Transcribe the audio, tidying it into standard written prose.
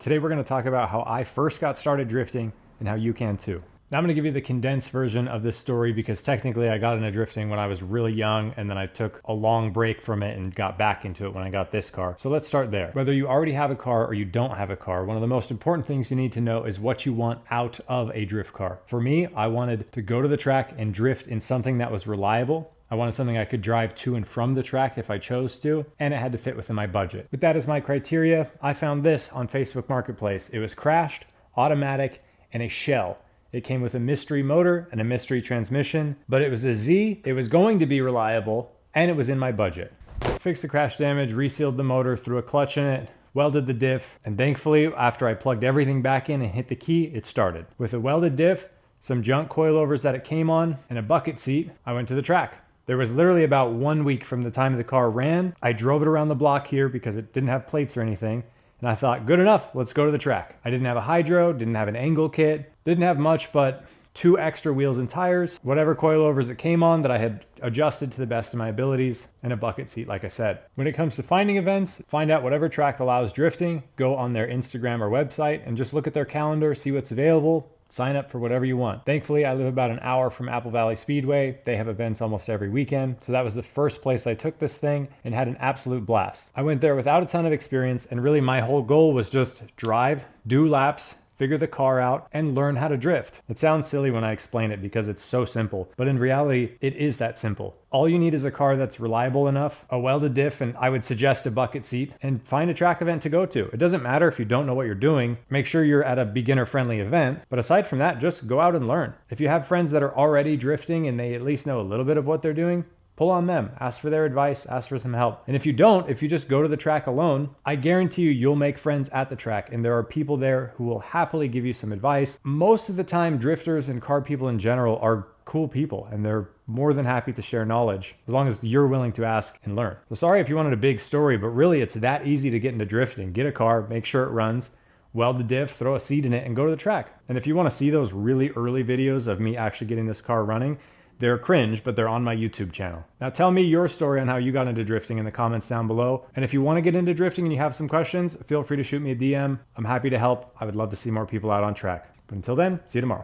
Today we're going to talk about how I first got started drifting and how you can too. Now I'm going to give you the condensed version of this story because technically I got into drifting when I was really young and then I took a long break from it and got back into it when I got this car. So let's start there. Whether you already have a car or you don't have a car, one of the most important things you need to know is what you want out of a drift car. For me, I wanted to go to the track and drift in something that was reliable. I wanted something I could drive to and from the track if I chose to, and it had to fit within my budget. With that as my criteria, I found this on Facebook Marketplace. It was crashed, automatic, and a shell. It came with a mystery motor and a mystery transmission, but it was a Z, it was going to be reliable, and it was in my budget. Fixed the crash damage, resealed the motor, threw a clutch in it, welded the diff, and thankfully, after I plugged everything back in and hit the key, it started. With a welded diff, some junk coilovers that it came on, and a bucket seat, I went to the track. There was literally about 1 week from the time the car ran. I drove it around the block here because it didn't have plates or anything. And I thought, good enough, let's go to the track. I didn't have a hydro, didn't have an angle kit, didn't have much but 2 extra wheels and tires, whatever coilovers it came on that I had adjusted to the best of my abilities, and a bucket seat, like I said. When it comes to finding events, find out whatever track allows drifting, go on their Instagram or website, and just look at their calendar, see what's available, sign up for whatever you want. Thankfully, I live about an hour from Apple Valley Speedway. They have events almost every weekend. So that was the first place I took this thing and had an absolute blast. I went there without a ton of experience, and really my whole goal was just drive, do laps, figure the car out, and learn how to drift. It sounds silly when I explain it because it's so simple, but in reality, it is that simple. All you need is a car that's reliable enough, a welded diff, and I would suggest a bucket seat, and find a track event to go to. It doesn't matter if you don't know what you're doing. Make sure you're at a beginner-friendly event, but aside from that, just go out and learn. If you have friends that are already drifting and they at least know a little bit of what they're doing, pull on them, ask for their advice, ask for some help. And if you don't, if you just go to the track alone, I guarantee you'll make friends at the track, and there are people there who will happily give you some advice. Most of the time, drifters and car people in general are cool people, and they're more than happy to share knowledge as long as you're willing to ask and learn. So sorry if you wanted a big story, but really it's that easy to get into drifting. Get a car, make sure it runs, weld the diff, throw a seat in it, and go to the track. And if you want to see those really early videos of me actually getting this car running, they're cringe, but they're on my YouTube channel. Now tell me your story on how you got into drifting in the comments down below. And if you want to get into drifting and you have some questions, feel free to shoot me a DM. I'm happy to help. I would love to see more people out on track. But until then, see you tomorrow.